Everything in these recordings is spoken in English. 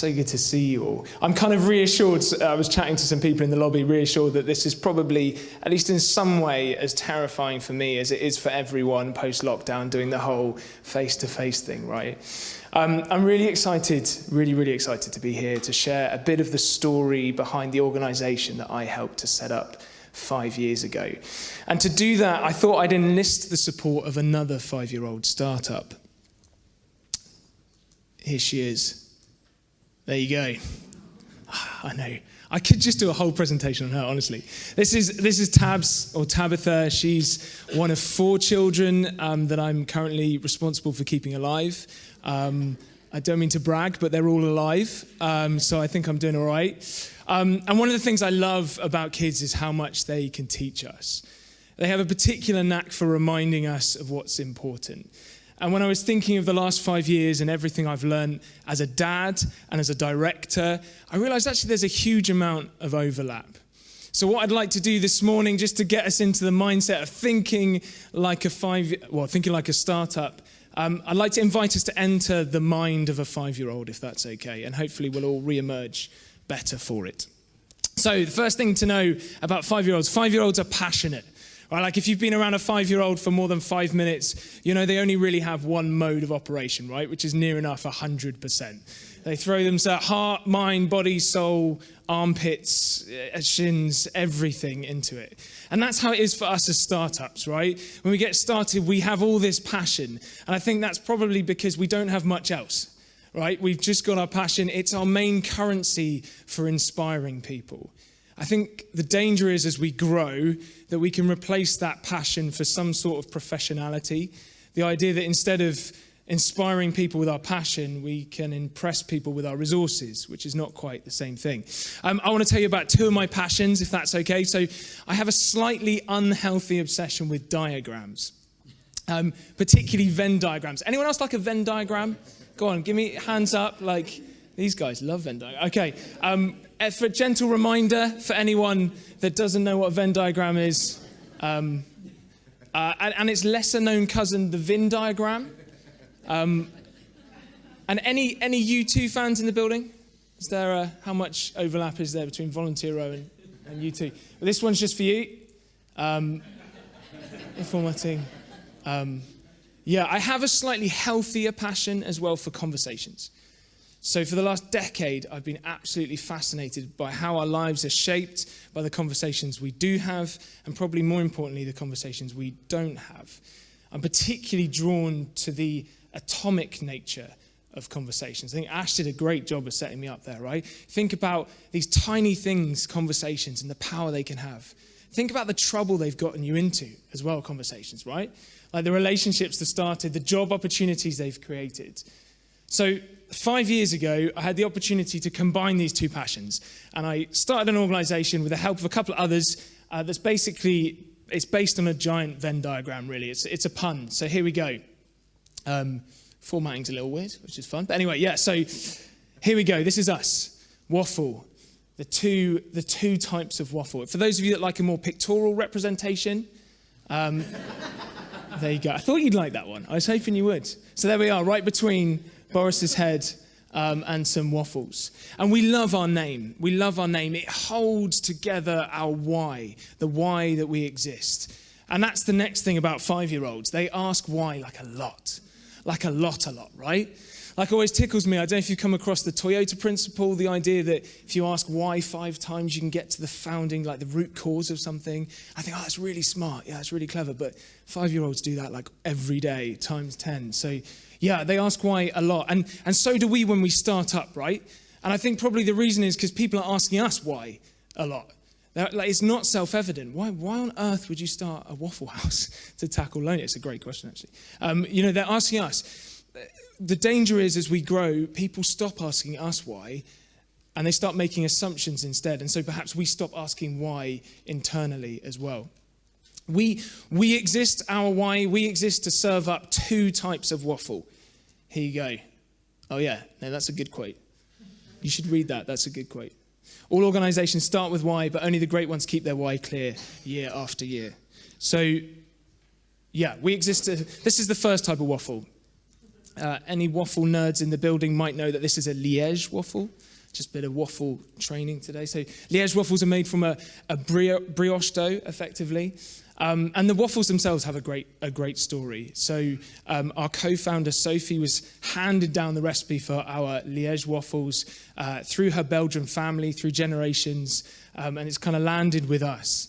So good to see you all. I'm kind of reassured, I was chatting to some people in the lobby, reassured that this is probably, at least in some way, as terrifying for me as it is for everyone post-lockdown doing the whole face-to-face thing, right? I'm really excited, really excited to be here to share a bit of the story behind the organisation that I helped to set up 5 years ago. And to do that, I thought I'd enlist the support of another 5-year-old startup. Here she is. There you go. I know. I could just do a whole presentation on her, honestly. This is Tabs, or Tabitha. She's one of 4 children that I'm currently responsible for keeping alive. I don't mean to brag, but they're all alive, so I think I'm doing all right. And one of the things I love about kids is how much they can teach us. They have a particular knack for reminding us of what's important. And when I was thinking of the last 5 years and everything I've learned as a dad and as a director, I realized actually there's a huge amount of overlap. So what I'd like to do this morning, just to get us into the mindset of thinking like a startup, I'd like to invite us to enter the mind of a 5-year-old, if that's okay, and hopefully we'll all re-emerge better for it. So the first thing to know about 5-year-olds are passionate. Right, like if you've been around a 5-year-old for more than 5 minutes, you know they only really have one mode of operation, right? Which is near enough 100%. They throw themselves heart, mind, body, soul, armpits, shins, everything into it. And that's how it is for us as startups, right? When we get started, we have all this passion. And I think that's probably because we don't have much else, right? We've just got our passion. It's our main currency for inspiring people. I think the danger is as we grow that we can replace that passion for some sort of professionality. The idea that instead of inspiring people with our passion, we can impress people with our resources, which is not quite the same thing. I want to tell you about 2 of my passions, if that's okay. So I have a slightly unhealthy obsession with diagrams, particularly Venn diagrams. Anyone else like a Venn diagram? Go on, give me hands up. Like, these guys love Venn diagrams. Okay. For a gentle reminder for anyone that doesn't know what a Venn diagram is, and its lesser known cousin, the Venn diagram. And any U2 fans in the building? Is there how much overlap is there between Volunteero and U2? Well, this one's just for you. Formatting. Yeah, I have a slightly healthier passion as well for conversations. So for the last decade, I've been absolutely fascinated by how our lives are shaped by the conversations we do have, and probably more importantly, the conversations we don't have. I'm particularly drawn to the atomic nature of conversations. I think Ash did a great job of setting me up there, right? Think about these tiny things, conversations, and the power they can have. Think about the trouble they've gotten you into as well, conversations, right? Like the relationships that started, the job opportunities they've created. So 5 years ago, I had the opportunity to combine these 2 passions. And I started an organization with the help of a couple of others that's basically, it's based on a giant Venn diagram, really. It's a pun. So here we go. Formatting's a little weird, which is fun. But anyway, yeah, so here we go. This is us. Waffle. The two types of waffle. For those of you that like a more pictorial representation, there you go. I thought you'd like that one. I was hoping you would. So there we are, right between Boris's head and some waffles. And we love our name. We love our name. It holds together our why, the why that we exist. And that's the next thing about 5-year-olds. They ask why like a lot, right? Like always tickles me. I don't know if you've come across the Toyota principle, the idea that if you ask why 5 times, you can get to the founding, like the root cause of something. I think, that's really smart. Yeah, that's really clever. But 5-year-olds do that like every day, times 10. So yeah, they ask why a lot. And so do we when we start up, right? And I think probably the reason is because people are asking us why a lot. Like, it's not self-evident. Why on earth would you start a Waffle House to tackle loneliness? It's a great question, actually. They're asking us. The danger is, as we grow, people stop asking us why, and they start making assumptions instead. And so perhaps we stop asking why internally as well. We exist, our why, we exist to serve up 2 types of waffle. Here you go. Oh yeah, no, that's a good quote. You should read that. That's a good quote. All organizations start with why, but only the great ones keep their why clear year after year. So, yeah, we exist. This is the first type of waffle. Any waffle nerds in the building might know that this is a Liège waffle. Just a bit of waffle training today. So Liège waffles are made from a brioche dough, effectively. And the waffles themselves have a great story. So our co-founder, Sophie, was handed down the recipe for our Liège waffles through her Belgian family, through generations, and it's kind of landed with us.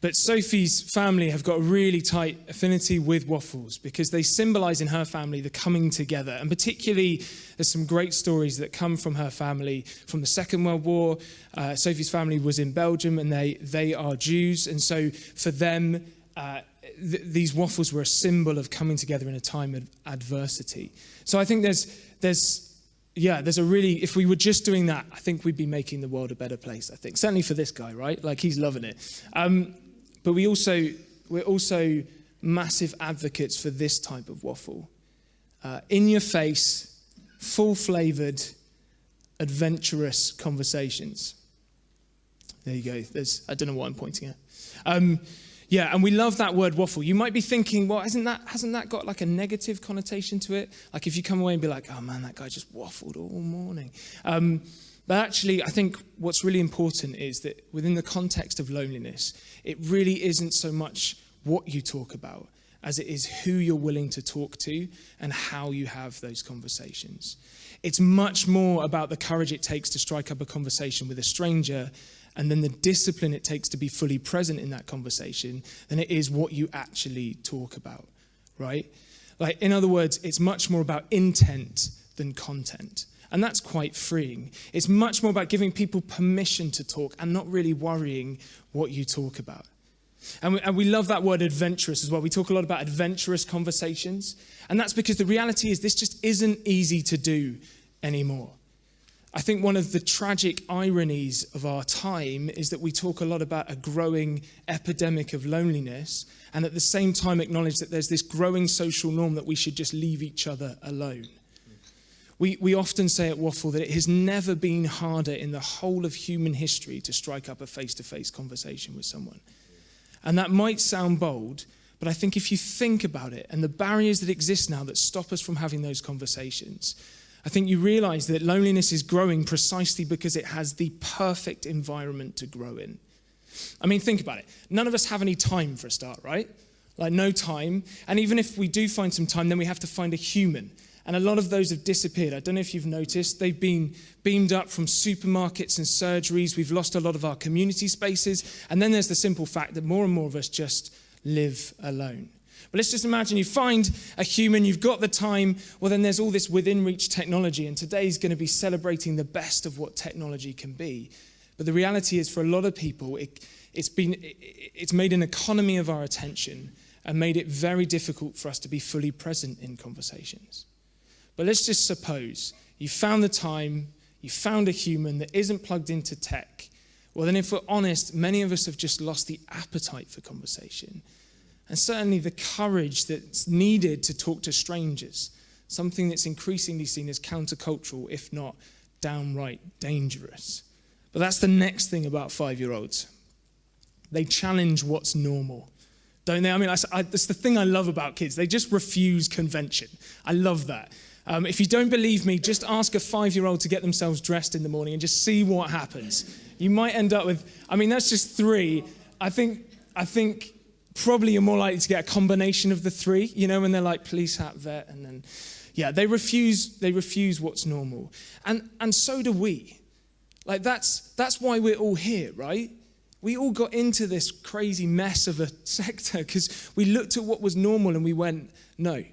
But Sophie's family have got a really tight affinity with waffles because they symbolize in her family the coming together. And particularly, there's some great stories that come from her family from the Second World War. Sophie's family was in Belgium and they are Jews. And so for them, these waffles were a symbol of coming together in a time of adversity. So I think there's a really, if we were just doing that, I think we'd be making the world a better place, I think. Certainly for this guy, right? Like, he's loving it. But we're also massive advocates for this type of waffle. In your face, full-flavored, adventurous conversations. There you go. I don't know what I'm pointing at. And we love that word waffle. You might be thinking, well, hasn't that got like a negative connotation to it? Like if you come away and be like, oh man, that guy just waffled all morning. But actually, I think what's really important is that within the context of loneliness, it really isn't so much what you talk about as it is who you're willing to talk to and how you have those conversations. It's much more about the courage it takes to strike up a conversation with a stranger and then the discipline it takes to be fully present in that conversation than it is what you actually talk about, right? Like, in other words, it's much more about intent than content. And that's quite freeing. It's much more about giving people permission to talk and not really worrying what you talk about. And we love that word adventurous as well. We talk a lot about adventurous conversations. And that's because the reality is this just isn't easy to do anymore. I think one of the tragic ironies of our time is that we talk a lot about a growing epidemic of loneliness and at the same time acknowledge that there's this growing social norm that we should just leave each other alone. We often say at Waffle that it has never been harder in the whole of human history to strike up a face-to-face conversation with someone. And that might sound bold, but I think if you think about it and the barriers that exist now that stop us from having those conversations, I think you realize that loneliness is growing precisely because it has the perfect environment to grow in. I mean, think about it. None of us have any time for a start, right? Like, no time. And even if we do find some time, then we have to find a human. And a lot of those have disappeared. I don't know if you've noticed. They've been beamed up from supermarkets and surgeries. We've lost a lot of our community spaces. And then there's the simple fact that more and more of us just live alone. But let's just imagine you find a human, you've got the time. Well, then there's all this within reach technology. And today's going to be celebrating the best of what technology can be. But the reality is, for a lot of people, it's made an economy of our attention and made it very difficult for us to be fully present in conversations. But let's just suppose you found the time, you found a human that isn't plugged into tech. Well, then if we're honest, many of us have just lost the appetite for conversation. And certainly the courage that's needed to talk to strangers, something that's increasingly seen as countercultural, if not downright dangerous. But that's the next thing about 5-year-olds. They challenge what's normal, don't they? I mean, that's the thing I love about kids. They just refuse convention. I love that. If you don't believe me, just ask a 5-year-old to get themselves dressed in the morning and just see what happens. You might end up with, I mean, that's just 3. I think probably you're more likely to get a combination of the 3, you know, when they're like police hat, vet, and then, yeah, they refuse what's normal. And so do we. Like, that's why we're all here, right? We all got into this crazy mess of a sector because we looked at what was normal and we went, no,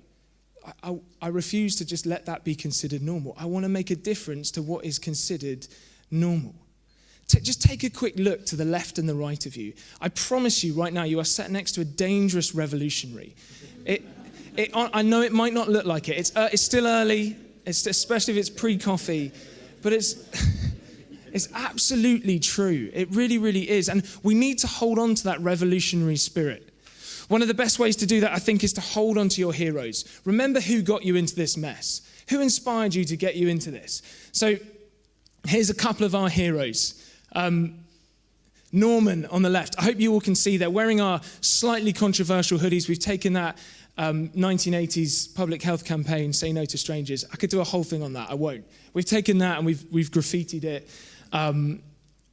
I refuse to just let that be considered normal. I want to make a difference to what is considered normal. Just take a quick look to the left and the right of you. I promise you right now, you are sat next to a dangerous revolutionary. I know it might not look like it. It's still early, especially if it's pre-coffee, but it's absolutely true. It really, really is. And we need to hold on to that revolutionary spirit. One of the best ways to do that, I think, is to hold on to your heroes. Remember who got you into this mess. Who inspired you to get you into this? So here's a couple of our heroes. Norman on the left. I hope you all can see they're wearing our slightly controversial hoodies. We've taken that 1980s public health campaign, Say No to Strangers. I could do a whole thing on that. I won't. We've taken that and we've graffitied it.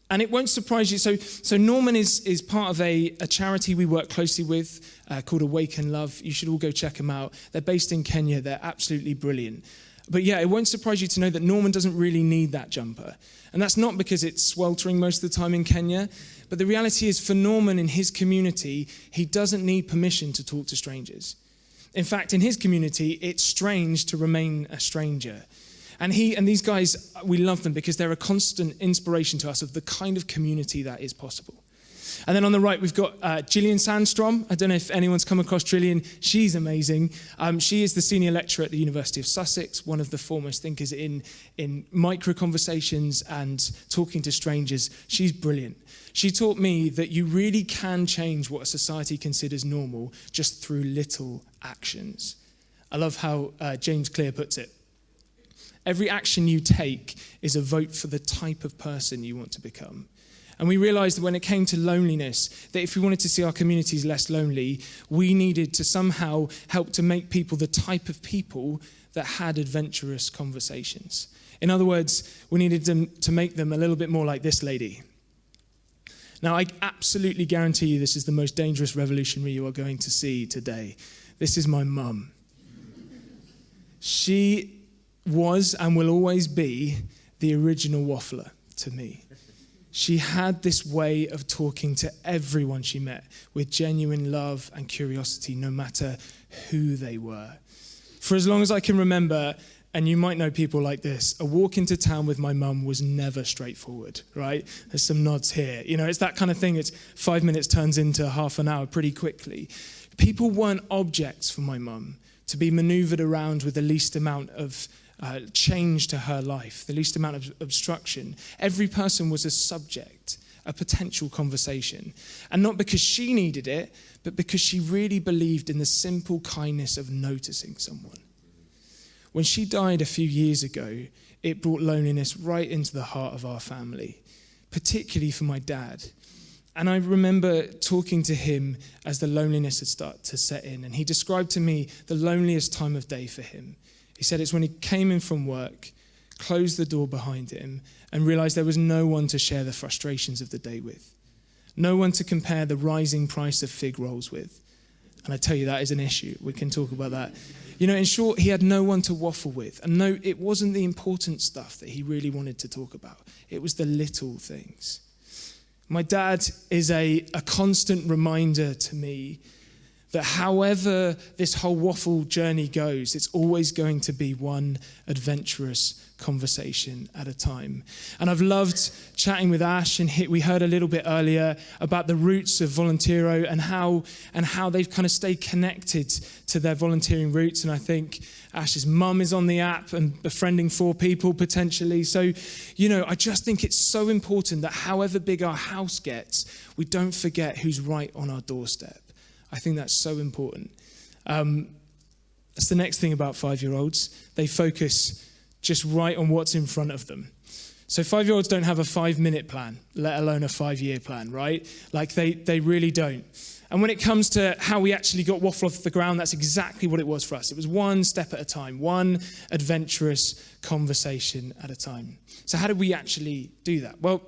And it won't surprise you. So Norman is part of a charity we work closely with called Awaken Love. You should all go check them out. They're based in Kenya. They're absolutely brilliant. But yeah, it won't surprise you to know that Norman doesn't really need that jumper. And that's not because it's sweltering most of the time in Kenya. But the reality is for Norman in his community, he doesn't need permission to talk to strangers. In fact, in his community, it's strange to remain a stranger. And these guys, we love them because they're a constant inspiration to us of the kind of community that is possible. And then on the right, we've got Gillian Sandstrom. I don't know if anyone's come across Gillian. She's amazing. She is the senior lecturer at the University of Sussex, one of the foremost thinkers in micro-conversations and talking to strangers. She's brilliant. She taught me that you really can change what a society considers normal just through little actions. I love how James Clear puts it. Every action you take is a vote for the type of person you want to become. And we realized that when it came to loneliness, that if we wanted to see our communities less lonely, we needed to somehow help to make people the type of people that had adventurous conversations. In other words, we needed to make them a little bit more like this lady. Now, I absolutely guarantee you this is the most dangerous revolutionary you are going to see today. This is my mum. She was and will always be the original waffler to me. She had this way of talking to everyone she met with genuine love and curiosity, no matter who they were. For as long as I can remember, and you might know people like this, a walk into town with my mum was never straightforward, right? There's some nods here. You know, it's that kind of thing. It's 5 minutes turns into half an hour pretty quickly. People weren't objects for my mum to be maneuvered around with the least amount of change to her life, the least amount of obstruction. Every person was a subject, a potential conversation. And not because she needed it, but because she really believed in the simple kindness of noticing someone. When she died a few years ago, it brought loneliness right into the heart of our family, particularly for my dad. And I remember talking to him as the loneliness had started to set in, and he described to me the loneliest time of day for him. He said it's when he came in from work, closed the door behind him, and realized there was no one to share the frustrations of the day with. No one to compare the rising price of fig rolls with. And I tell you, that is an issue. We can talk about that. You know, in short, he had no one to waffle with. And no, it wasn't the important stuff that he really wanted to talk about. It was the little things. My dad is a constant reminder to me that however this whole waffle journey goes, it's always going to be one adventurous conversation at a time. And I've loved chatting with Ash, and we heard a little bit earlier about the roots of Volunteero and how they've kind of stayed connected to their volunteering roots. And I think Ash's mum is on the app and befriending 4 people potentially. So, you know, I just think it's so important that however big our house gets, we don't forget who's right on our doorstep. I think that's so important. That's the next thing about 5-year-olds. They focus just right on what's in front of them. So 5-year-olds don't have a 5-minute plan, let alone a 5-year plan, right? Like they really don't. And when it comes to how we actually got waffle off the ground, that's exactly what it was for us. It was one step at a time, one adventurous conversation at a time. So how did we actually do that? Well,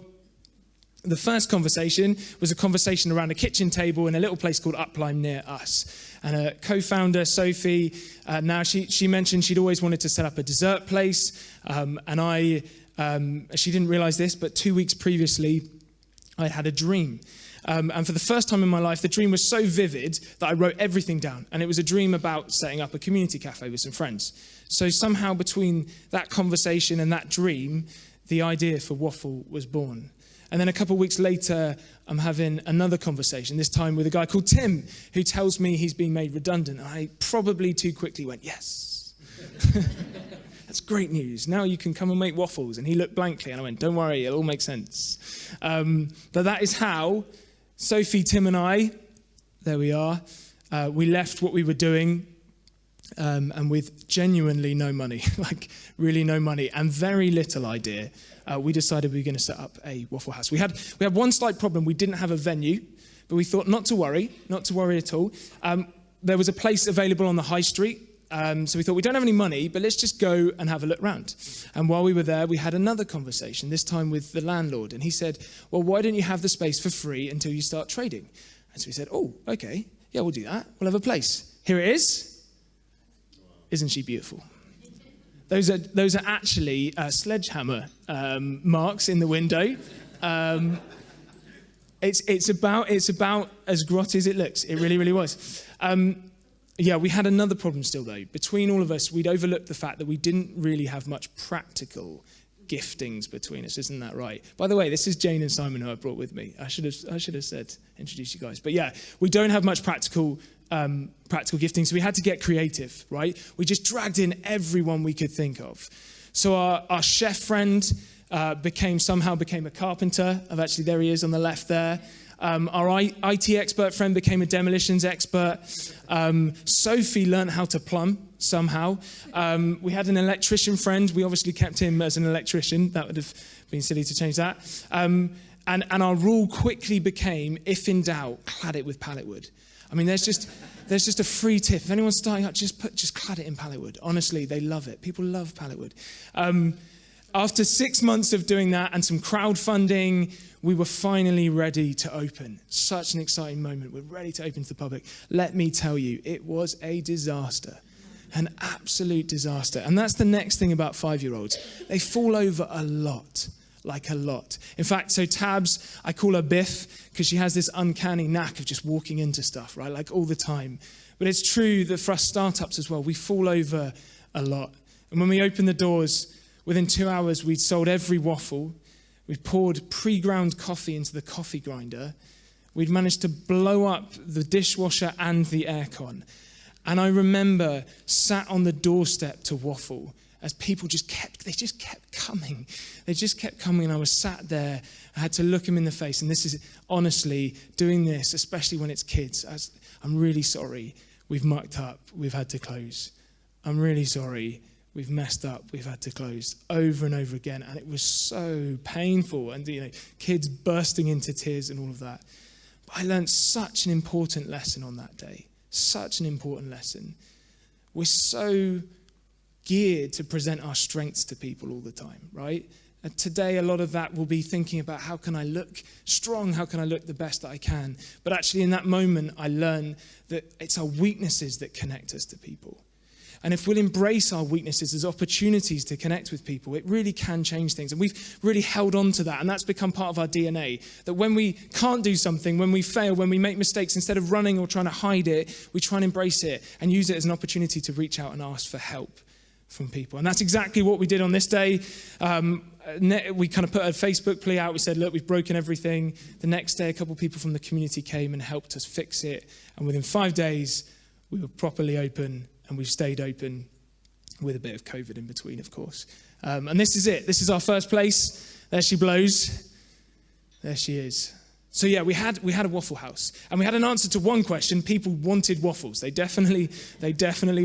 the first conversation was a conversation around a kitchen table in a little place called Upline near us. And a co-founder, Sophie, now she mentioned she'd always wanted to set up a dessert place. She didn't realize this, but 2 weeks previously, I had a dream. And for the first time in my life, the dream was so vivid that I wrote everything down. And it was a dream about setting up a community cafe with some friends. So somehow between that conversation and that dream, the idea for Waffle was born. And then a couple of weeks later, I'm having another conversation, this time with a guy called Tim, who tells me he's been made redundant. And I probably too quickly went, yes. That's great news. Now you can come and make waffles. And he looked blankly, and I went, don't worry, it'll all make sense. But that is how Sophie, Tim, and I, there we are, we left what we were doing, and with genuinely no money, like really no money, and very little idea, we decided we were going to set up a Waffle House. We had one slight problem. We didn't have a venue, but we thought not to worry at all. There was a place available on the high street, so we thought we don't have any money, but let's just go and have a look around. And while we were there, we had another conversation, this time with the landlord, and he said, well, why don't you have the space for free until you start trading? And so we said, oh, okay, yeah, we'll do that. We'll have a place. Here it is. Isn't she beautiful? Those are actually sledgehammer marks in the window. It's about as grotty as it looks. It really, really was. We had another problem still, though. Between all of us, we'd overlooked the fact that we didn't really have much practical giftings between us. Isn't that right? By the way, this is Jane and Simon who I brought with me. I should have said, introduce you guys. But yeah, we don't have much practical gifting, so we had to get creative, right? We just dragged in everyone we could think of. So our chef friend became a carpenter. There he is on the left there. Our IT expert friend became a demolitions expert. Sophie learned how to plumb somehow. We had an electrician friend. We obviously kept him as an electrician. That would have been silly to change that. And our rule quickly became, if in doubt, clad it with pallet wood. I mean, there's just a free tip. If anyone's starting out, just clad it in pallet wood. Honestly, they love it. People love pallet wood. After 6 months of doing that and some crowdfunding, we were finally ready to open. Such an exciting moment. We're ready to open to the public. Let me tell you, it was a disaster. An absolute disaster. And that's the next thing about 5-year-olds. They fall over a lot. Like a lot. In fact, so Tabs, I call her Biff because she has this uncanny knack of just walking into stuff, right? Like all the time. But it's true that for us startups as well, we fall over a lot. And when we opened the doors, within 2 hours, we'd sold every waffle. We'd poured pre-ground coffee into the coffee grinder. We'd managed to blow up the dishwasher and the aircon. And I remember sat on the doorstep to waffle as people just kept coming. They just kept coming, and I was sat there. I had to look them in the face, and this is, honestly, doing this, especially when it's kids, I'm really sorry, we've mucked up, we've had to close. I'm really sorry, we've messed up, we've had to close, over and over again, and it was so painful, and kids bursting into tears and all of that. But I learned such an important lesson on that day, such an important lesson. We're so geared to present our strengths to people all the time, right? And today, a lot of that will be thinking about how can I look strong, how can I look the best that I can? But actually in that moment, I learned that it's our weaknesses that connect us to people. And if we'll embrace our weaknesses as opportunities to connect with people, it really can change things. And we've really held on to that, and that's become part of our DNA. That when we can't do something, when we fail, when we make mistakes, instead of running or trying to hide it, we try and embrace it and use it as an opportunity to reach out and ask for help from people. And that's exactly what we did on this day. We kind of put a Facebook plea out. We said, look, we've broken everything. The next day, a couple of people from the community came and helped us fix it. And within 5 days, we were properly open, and we've stayed open with a bit of COVID in between, of course. And this is it. This is our first place. There she blows. There she is. So yeah, we had a Waffle House, and we had an answer to one question. People wanted waffles. They definitely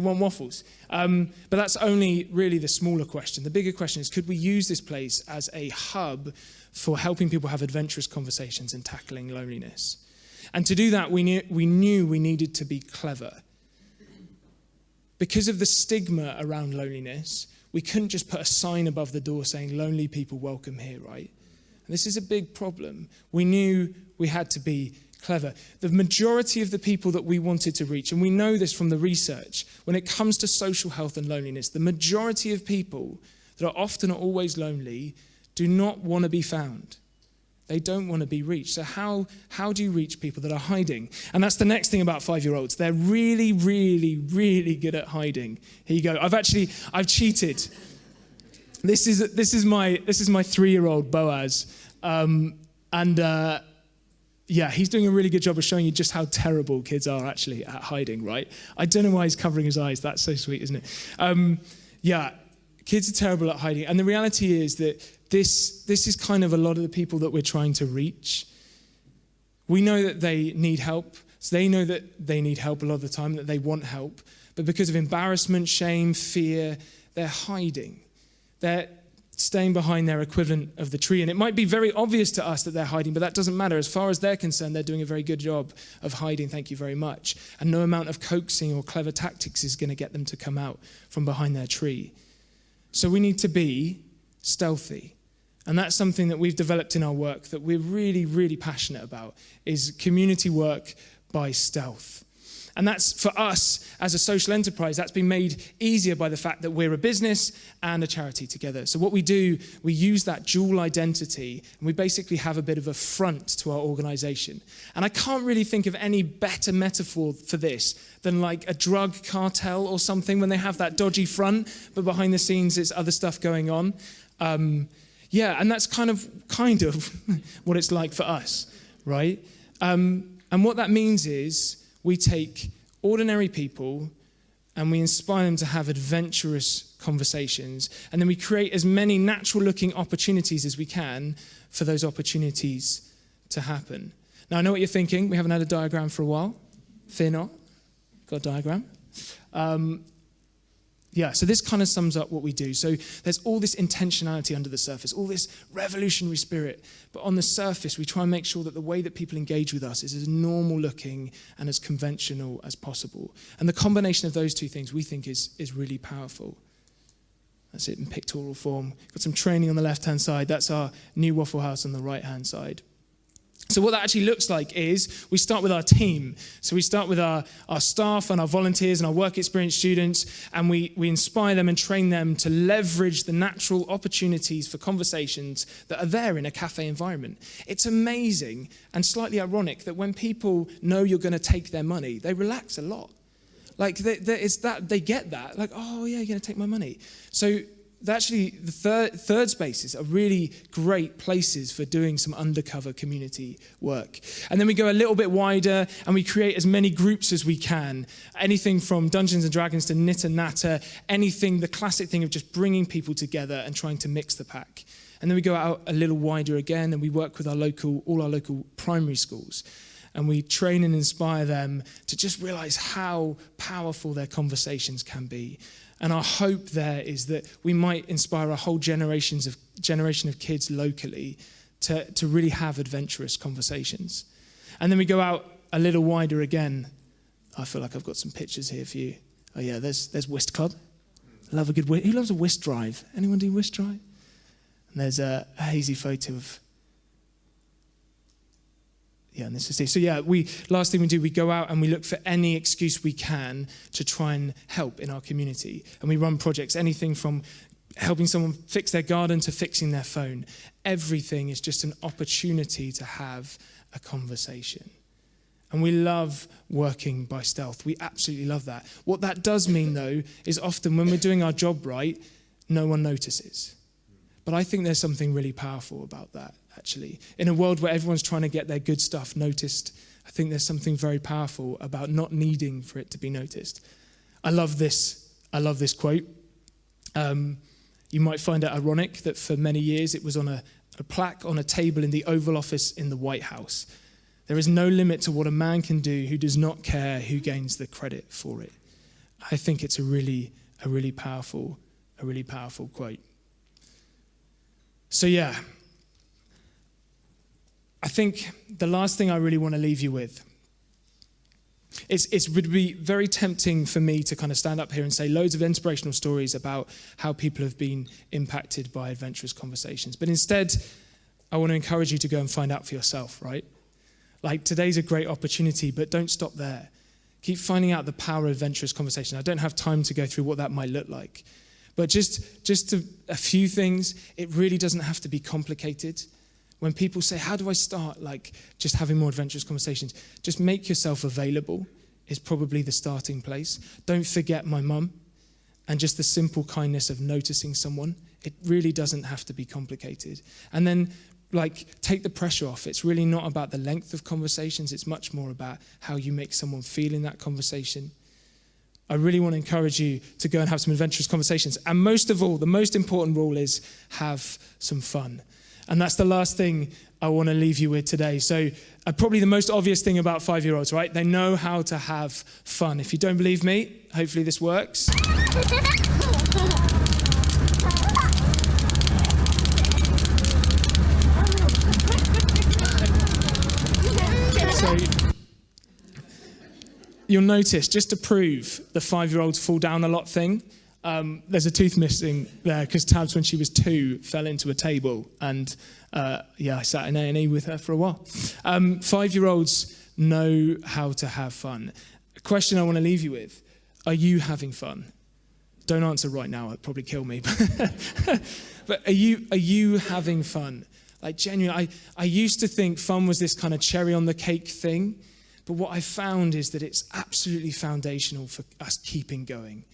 want waffles. But that's only really the smaller question. The bigger question is, could we use this place as a hub for helping people have adventurous conversations and tackling loneliness? And to do that, we knew we needed to be clever. Because of the stigma around loneliness, we couldn't just put a sign above the door saying, lonely people welcome here, right? And this is a big problem. We knew we had to be clever. The majority of the people that we wanted to reach, and we know this from the research, when it comes to social health and loneliness, the majority of people that are often or always lonely do not want to be found. They don't want to be reached. So how do you reach people that are hiding? And that's the next thing about 5-year-olds. They're really, really, really good at hiding. Here you go. I've cheated. This is my 3-year-old Boaz, he's doing a really good job of showing you just how terrible kids are actually at hiding, right? I don't know why he's covering his eyes. That's so sweet, isn't it? Kids are terrible at hiding, and the reality is that this is kind of a lot of the people that we're trying to reach. We know that they need help. So they know that they need help a lot of the time, that they want help. But because of embarrassment, shame, fear, they're hiding. They're staying behind their equivalent of the tree. And it might be very obvious to us that they're hiding, but that doesn't matter. As far as they're concerned, they're doing a very good job of hiding, thank you very much. And no amount of coaxing or clever tactics is going to get them to come out from behind their tree. So we need to be stealthy. And that's something that we've developed in our work that we're really, really passionate about, is community work by stealth. And that's, for us, as a social enterprise, that's been made easier by the fact that we're a business and a charity together. So what we do, we use that dual identity, and we basically have a bit of a front to our organization. And I can't really think of any better metaphor for this than like a drug cartel or something, when they have that dodgy front, but behind the scenes it's other stuff going on. Yeah, and that's kind of what it's like for us, right? And what that means is we take ordinary people and we inspire them to have adventurous conversations, and then we create as many natural-looking opportunities as we can for those opportunities to happen. Now, I know what you're thinking. We haven't had a diagram for a while. Fear not. Got a diagram. Yeah, so this kind of sums up what we do. So there's all this intentionality under the surface, all this revolutionary spirit. But on the surface, we try and make sure that the way that people engage with us is as normal looking and as conventional as possible. And the combination of those two things we think is really powerful. That's it in pictorial form. Got some training on the left-hand side. That's our new Waffle House on the right-hand side. So what that actually looks like is we start with our team. So we start with our staff and our volunteers and our work experience students, and we inspire them and train them to leverage the natural opportunities for conversations that are there in a cafe environment. It's amazing and slightly ironic that when people know you're going to take their money, they relax a lot. Like they get that, like, oh yeah, you're going to take my money. So actually, the third spaces are really great places for doing some undercover community work. And then we go a little bit wider and we create as many groups as we can. Anything from Dungeons and Dragons to Knitter Natter, anything, the classic thing of just bringing people together and trying to mix the pack. And then we go out a little wider again and we work with all our local primary schools. And we train and inspire them to just realize how powerful their conversations can be. And our hope there is that we might inspire a whole generation of kids locally to really have adventurous conversations. And then we go out a little wider again. I feel like I've got some pictures here for you. Oh yeah, there's Whist Club. Love a good whist. Who loves a whist drive? Anyone do whist drive? And there's a hazy photo of. Yeah, and this is it. So yeah, last thing we do, we go out and we look for any excuse we can to try and help in our community. And we run projects, anything from helping someone fix their garden to fixing their phone. Everything is just an opportunity to have a conversation. And we love working by stealth. We absolutely love that. What that does mean, though, is often when we're doing our job right, no one notices. But I think there's something really powerful about that, actually. In a world where everyone's trying to get their good stuff noticed, I think there's something very powerful about not needing for it to be noticed. I love this quote. You might find it ironic that for many years it was on a plaque on a table in the Oval Office in the White House. There is no limit to what a man can do who does not care who gains the credit for it. I think it's a really powerful quote. So yeah, I think the last thing I really want to leave you with, it would be very tempting for me to kind of stand up here and say loads of inspirational stories about how people have been impacted by adventurous conversations. But instead, I want to encourage you to go and find out for yourself, right? Like today's a great opportunity, but don't stop there. Keep finding out the power of adventurous conversation. I don't have time to go through what that might look like. But just a few things, it really doesn't have to be complicated. When people say, how do I start like just having more adventurous conversations? Just make yourself available is probably the starting place. Don't forget my mum and just the simple kindness of noticing someone. It really doesn't have to be complicated. And then like take the pressure off. It's really not about the length of conversations. It's much more about how you make someone feel in that conversation. I really want to encourage you to go and have some adventurous conversations. And most of all, the most important rule is have some fun. And that's the last thing I want to leave you with today. So probably the most obvious thing about 5-year-olds, right? They know how to have fun. If you don't believe me, hopefully this works. So you'll notice, just to prove the 5-year-olds fall down a lot thing, there's a tooth missing there because Tabs, when she was 2, fell into a table. And I sat in A&E with her for a while. 5-year-olds know how to have fun. A question I want to leave you with, are you having fun? Don't answer right now, it'd probably kill me. But are you having fun? Like, genuinely, I used to think fun was this kind of cherry on the cake thing. But what I found is that it's absolutely foundational for us keeping going.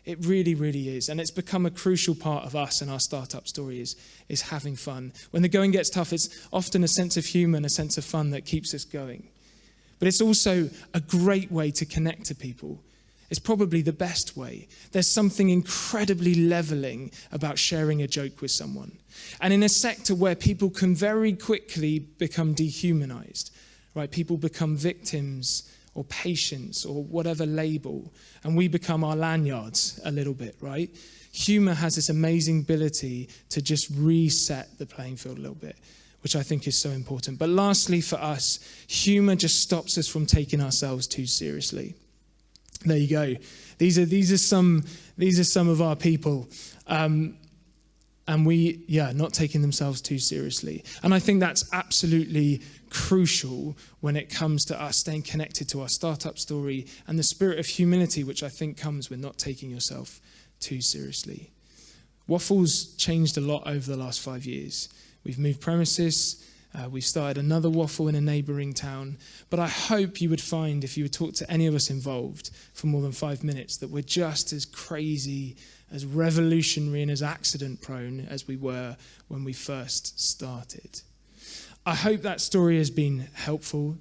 It really, really is. And it's become a crucial part of us and our startup story is having fun. When the going gets tough, it's often a sense of humour and a sense of fun that keeps us going. But it's also a great way to connect to people. It's probably the best way. There's something incredibly levelling about sharing a joke with someone. And in a sector where people can very quickly become dehumanised, right? People become victims or patients or whatever label, and we become our lanyards a little bit, right? Humour has this amazing ability to just reset the playing field a little bit, which I think is so important. But lastly, for us, humour just stops us from taking ourselves too seriously. There you go. These are some of our people, and we not taking themselves too seriously. And I think that's absolutely crucial when it comes to us staying connected to our startup story and the spirit of humility, which I think comes with not taking yourself too seriously. Waffle's changed a lot over the last 5 years. We've moved premises. We've started another waffle in a neighbouring town. But I hope you would find, if you would talk to any of us involved for more than 5 minutes, that we're just as crazy, as revolutionary and as accident prone as we were when we first started. I hope that story has been helpful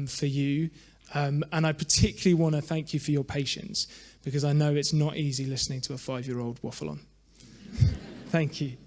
for you. And I particularly want to thank you for your patience, because I know it's not easy listening to a 5-year-old waffle on. Thank you.